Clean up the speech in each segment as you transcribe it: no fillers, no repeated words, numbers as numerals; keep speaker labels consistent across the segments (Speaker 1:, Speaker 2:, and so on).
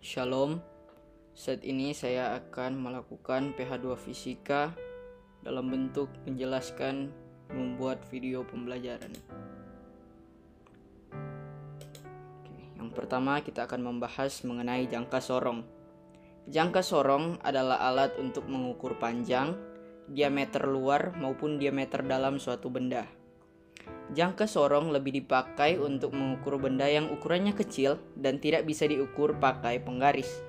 Speaker 1: Shalom, saat ini saya akan melakukan PH2 Fisika dalam bentuk menjelaskan membuat video pembelajaran. Yang pertama kita akan membahas mengenai jangka sorong. Jangka sorong adalah alat untuk mengukur panjang, diameter luar maupun diameter dalam suatu benda. Jangka sorong lebih dipakai untuk mengukur benda yang ukurannya kecil dan tidak bisa diukur pakai penggaris.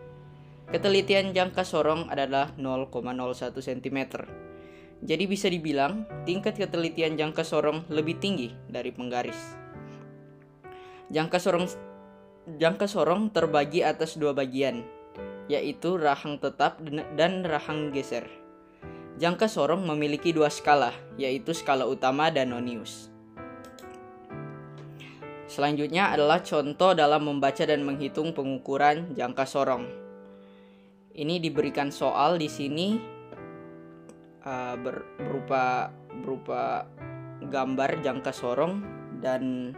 Speaker 1: Ketelitian jangka sorong adalah 0,01 cm. Jadi bisa dibilang tingkat ketelitian jangka sorong lebih tinggi dari penggaris. Jangka sorong terbagi atas dua bagian, yaitu rahang tetap dan rahang geser. Jangka sorong memiliki dua skala, yaitu skala utama dan nonius. Selanjutnya adalah contoh dalam membaca dan menghitung pengukuran jangka sorong. Ini diberikan soal di sini berupa gambar jangka sorong dan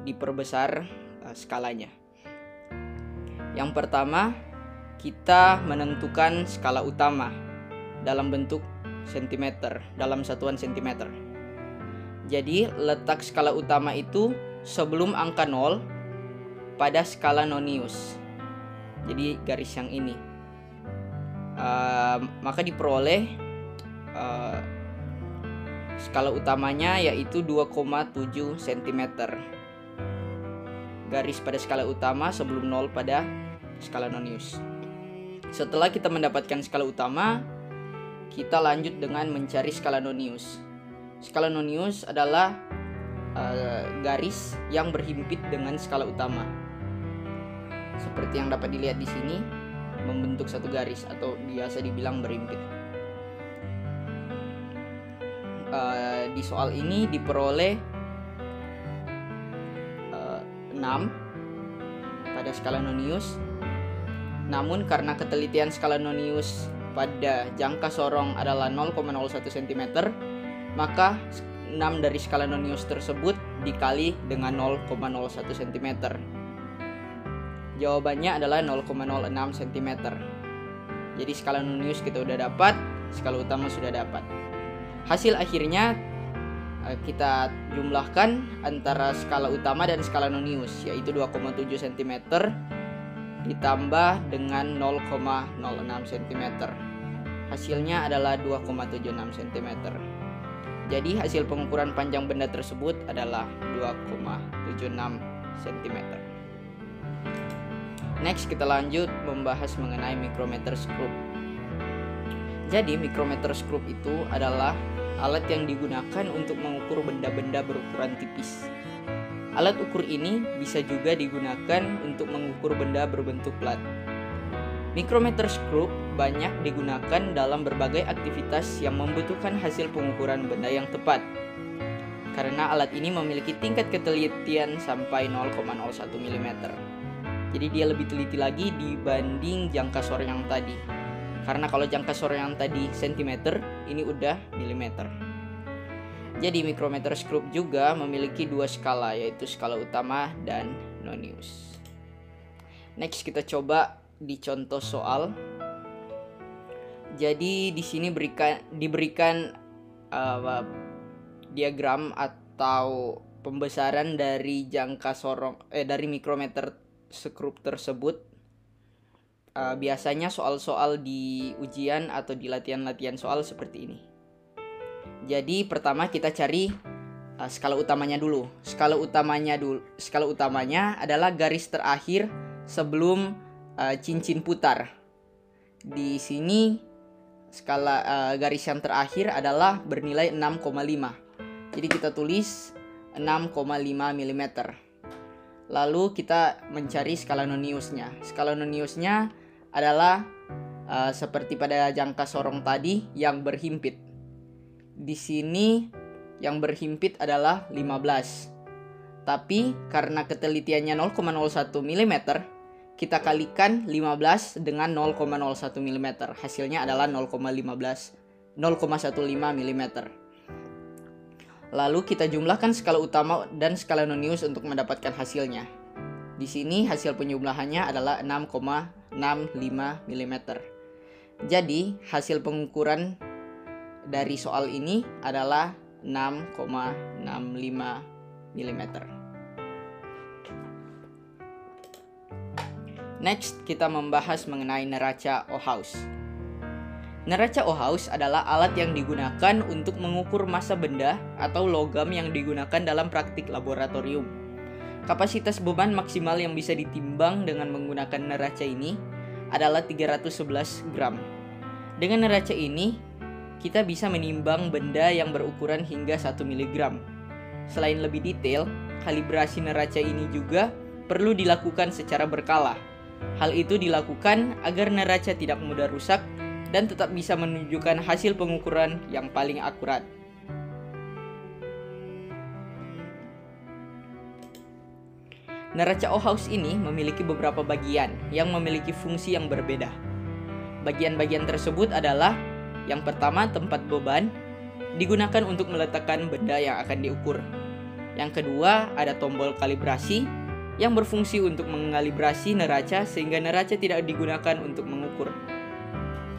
Speaker 1: diperbesar skalanya. Yang pertama, kita menentukan skala utama dalam bentuk sentimeter, dalam satuan sentimeter. Jadi letak skala utama itu sebelum angka 0 pada skala nonius. Jadi garis yang ini. Maka diperoleh skala utamanya yaitu 2,7 cm. Garis pada skala utama sebelum 0 pada skala nonius. Setelah kita mendapatkan skala utama, kita lanjut dengan mencari skala nonius. Skala nonius adalah garis yang berhimpit dengan skala utama. Seperti yang dapat dilihat di sini, membentuk satu garis atau biasa dibilang berhimpit. Di soal ini diperoleh 6 pada skala nonius. Namun karena ketelitian skala nonius pada jangka sorong adalah 0,01 cm, maka 6 dari skala nonius tersebut dikali dengan 0,01 cm. Jawabannya adalah 0,06 cm. Jadi skala nonius kita udah dapat, skala utama sudah dapat. Hasil akhirnya kita jumlahkan antara skala utama dan skala nonius, yaitu 2,7 cm ditambah dengan 0,06 cm. Hasilnya adalah 2,76 cm. Jadi hasil pengukuran panjang benda tersebut adalah 2,76 cm. Next kita lanjut membahas mengenai micrometer screw. Jadi micrometer screw itu adalah alat yang digunakan untuk mengukur benda-benda berukuran tipis. Alat ukur ini bisa juga digunakan untuk mengukur benda berbentuk plat. Micrometer screw banyak digunakan dalam berbagai aktivitas yang membutuhkan hasil pengukuran benda yang tepat. Karena alat ini memiliki tingkat ketelitian sampai 0,01 mm. Jadi dia lebih teliti lagi dibanding jangka sorong yang tadi. Karena kalau jangka sorong yang tadi centimeter, ini udah milimeter. Jadi micrometer screw juga memiliki dua skala, yaitu skala utama dan nonius. Next kita coba di contoh soal. Jadi di sini diberikan diagram atau pembesaran dari jangka sorong dari micrometer screw tersebut. Biasanya soal-soal di ujian atau di latihan-latihan soal seperti ini. Jadi pertama kita cari skala utamanya dulu. Skala utamanya adalah garis terakhir sebelum cincin putar. Di sini skala garis yang terakhir adalah bernilai 6,5. Jadi kita tulis 6,5 mm. Lalu kita mencari skala noniusnya. Skala noniusnya adalah seperti pada jangka sorong tadi yang berhimpit. Di sini yang berhimpit adalah 15. Tapi karena ketelitiannya 0,01 mm, kita kalikan 15 dengan 0,01 mm. Hasilnya adalah 0,15 mm. Lalu kita jumlahkan skala utama dan skala nonius untuk mendapatkan hasilnya. Di sini hasil penjumlahannya adalah 6,65 mm. Jadi, hasil pengukuran dari soal ini adalah 6,65 mm. Next, kita membahas mengenai neraca Ohaus. Neraca Ohaus adalah alat yang digunakan untuk mengukur massa benda atau logam yang digunakan dalam praktik laboratorium. Kapasitas beban maksimal yang bisa ditimbang dengan menggunakan neraca ini adalah 311 gram. Dengan neraca ini, kita bisa menimbang benda yang berukuran hingga 1 mg. Selain lebih detail, kalibrasi neraca ini juga perlu dilakukan secara berkala. Hal itu dilakukan agar neraca tidak mudah rusak dan tetap bisa menunjukkan hasil pengukuran yang paling akurat. Neraca Ohaus ini memiliki beberapa bagian yang memiliki fungsi yang berbeda. Bagian-bagian tersebut adalah: yang pertama, tempat beban, digunakan untuk meletakkan benda yang akan diukur. Yang kedua, ada tombol kalibrasi, yang berfungsi untuk mengalibrasi neraca sehingga neraca tidak digunakan untuk mengukur.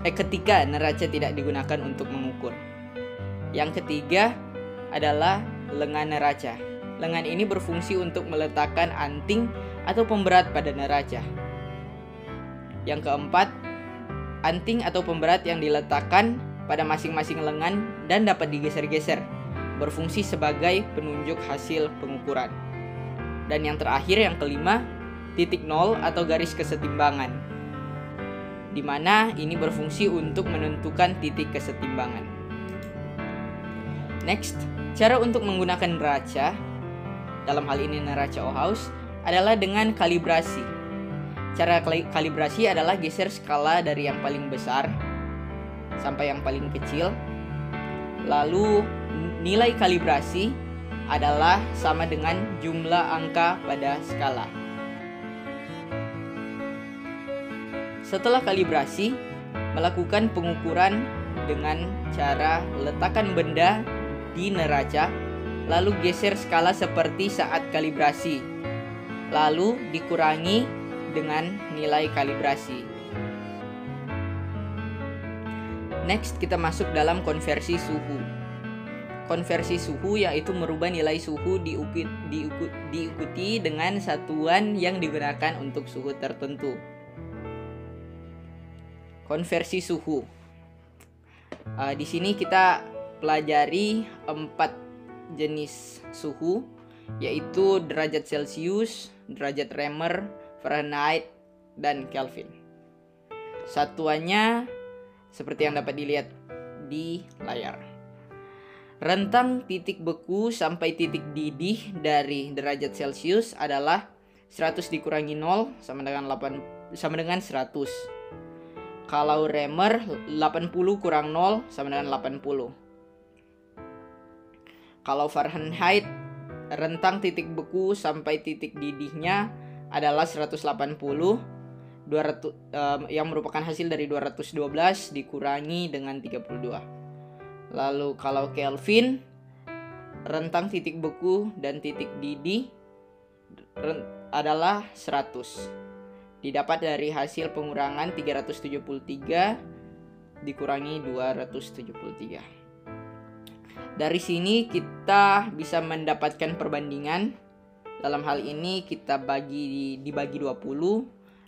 Speaker 1: Ketika neraca tidak digunakan untuk mengukur. Yang ketiga adalah lengan neraca. Lengan ini berfungsi untuk meletakkan anting atau pemberat pada neraca. Yang keempat, anting atau pemberat yang diletakkan pada masing-masing lengan dan dapat digeser-geser, berfungsi sebagai penunjuk hasil pengukuran. Dan yang terakhir, yang kelima, titik nol atau garis kesetimbangan, di mana ini berfungsi untuk menentukan titik kesetimbangan. Next, cara untuk menggunakan neraca, dalam hal ini neraca Ohaus, adalah dengan kalibrasi. Cara kalibrasi adalah geser skala dari yang paling besar sampai yang paling kecil. Lalu nilai kalibrasi adalah sama dengan jumlah angka pada skala. Setelah kalibrasi, melakukan pengukuran dengan cara letakkan benda di neraca, lalu geser skala seperti saat kalibrasi, lalu dikurangi dengan nilai kalibrasi. Next, kita masuk dalam konversi suhu. Konversi suhu yaitu merubah nilai suhu diikuti dengan satuan yang digunakan untuk suhu tertentu. Konversi suhu. Di sini kita pelajari 4 jenis suhu, yaitu derajat Celcius, derajat Reamer, Fahrenheit, dan Kelvin. Satuannya seperti yang dapat dilihat di layar. Rentang titik beku sampai titik didih dari derajat Celcius adalah 100 dikurangi 0 sama dengan 100. Kalau Reamer, 80 kurang 0 sama dengan 80. Kalau Fahrenheit, rentang titik beku sampai titik didihnya adalah 180, yang merupakan hasil dari 212 dikurangi dengan 32. Lalu kalau Kelvin, rentang titik beku dan titik didih adalah 100. Didapat dari hasil pengurangan 373 dikurangi 273. Dari sini kita bisa mendapatkan perbandingan. Dalam hal ini kita dibagi 20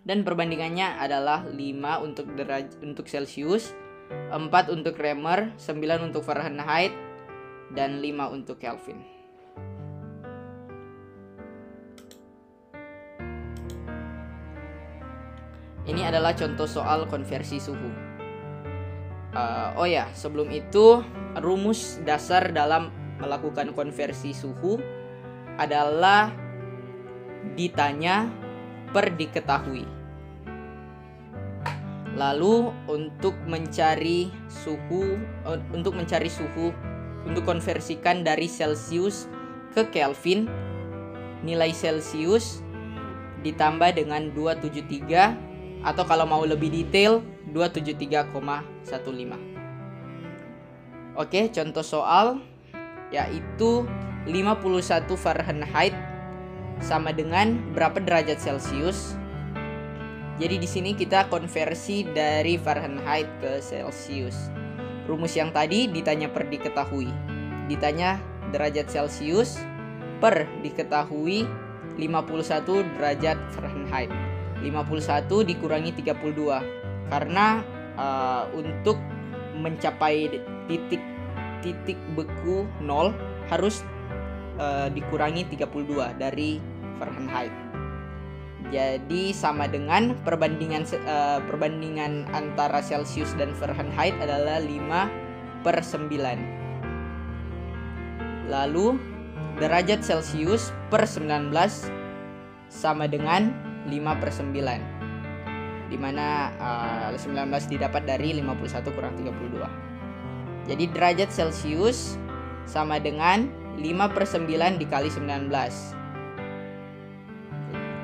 Speaker 1: dan perbandingannya adalah 5 untuk Celcius, 4 untuk Reamer, 9 untuk Fahrenheit, dan 5 untuk Kelvin. Ini adalah contoh soal konversi suhu. Sebelum itu, rumus dasar dalam melakukan konversi suhu adalah ditanya per diketahui. Lalu untuk mencari suhu, untuk konversikan dari Celcius ke Kelvin, nilai Celcius ditambah dengan 273, atau kalau mau lebih detail 273,15. Oke, contoh soal yaitu 51 Fahrenheit sama dengan berapa derajat Celcius. Jadi di sini kita konversi dari Fahrenheit ke Celcius. Rumus yang tadi ditanya per diketahui. Ditanya derajat Celcius per diketahui 51 derajat Fahrenheit. 51 dikurangi 32. Karena untuk mencapai titik beku 0 harus dikurangi 32 dari Fahrenheit. Jadi sama dengan perbandingan antara Celcius dan Fahrenheit adalah 5/9. Lalu derajat Celcius per 19 sama dengan 5/9, di mana 19 didapat dari 51 kurang 32. Jadi derajat Celcius sama dengan 5/9 dikali 19.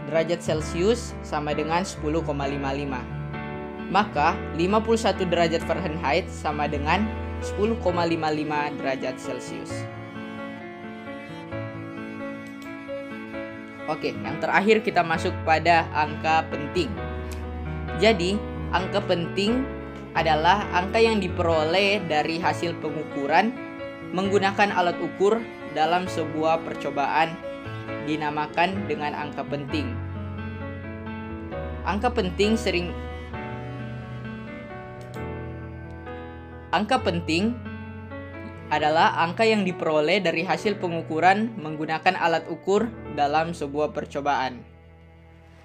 Speaker 1: Derajat Celcius sama dengan 10,55. Maka 51 derajat Fahrenheit sama dengan 10,55 derajat Celcius. Oke, yang terakhir kita masuk pada angka penting. Jadi, angka penting adalah angka yang diperoleh dari hasil pengukuran menggunakan alat ukur dalam sebuah percobaan dinamakan dengan angka penting. Angka penting adalah angka yang diperoleh dari hasil pengukuran menggunakan alat ukur dalam sebuah percobaan.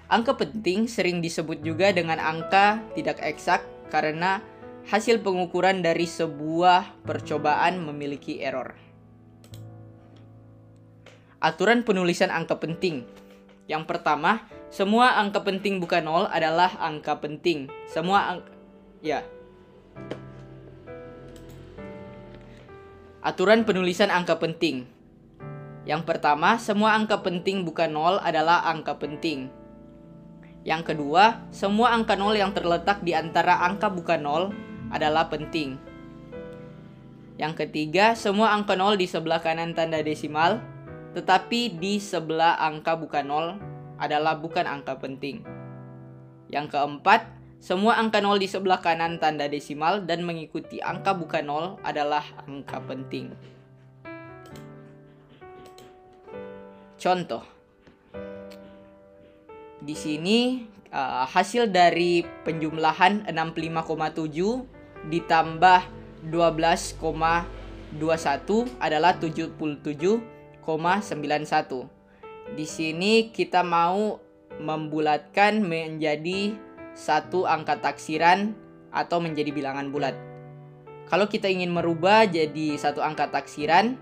Speaker 1: Angka penting sering disebut juga dengan angka tidak eksak karena hasil pengukuran dari sebuah percobaan memiliki error. Aturan penulisan angka penting. Yang pertama, semua angka penting bukan 0 adalah angka penting. Aturan penulisan angka penting. Yang pertama, semua angka penting bukan 0 adalah angka penting. Yang kedua, semua angka 0 yang terletak di antara angka bukan 0 adalah penting. Yang ketiga, semua angka 0 di sebelah kanan tanda desimal, tetapi di sebelah angka bukan 0 adalah bukan angka penting. Yang keempat, semua angka 0 di sebelah kanan tanda desimal dan mengikuti angka bukan 0 adalah angka penting. Contoh. Di sini hasil dari penjumlahan 65,7 ditambah 12,21 adalah 77,91. Di sini kita mau membulatkan menjadi satu angka taksiran atau menjadi bilangan bulat. Kalau kita ingin merubah jadi satu angka taksiran,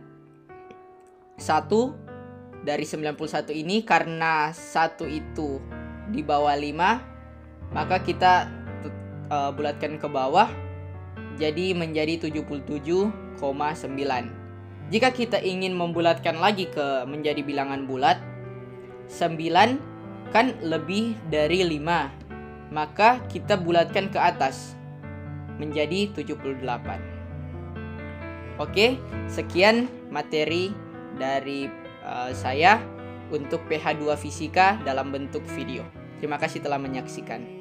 Speaker 1: 1 dari 91 ini karena 1 itu di bawah 5, maka kita bulatkan ke bawah jadi menjadi 77,9. Jika kita ingin membulatkan lagi menjadi bilangan bulat, 9 kan lebih dari 5, maka kita bulatkan ke atas menjadi 78. Oke, sekian materi dari saya untuk PH2 Fisika dalam bentuk video. Terima kasih telah menyaksikan.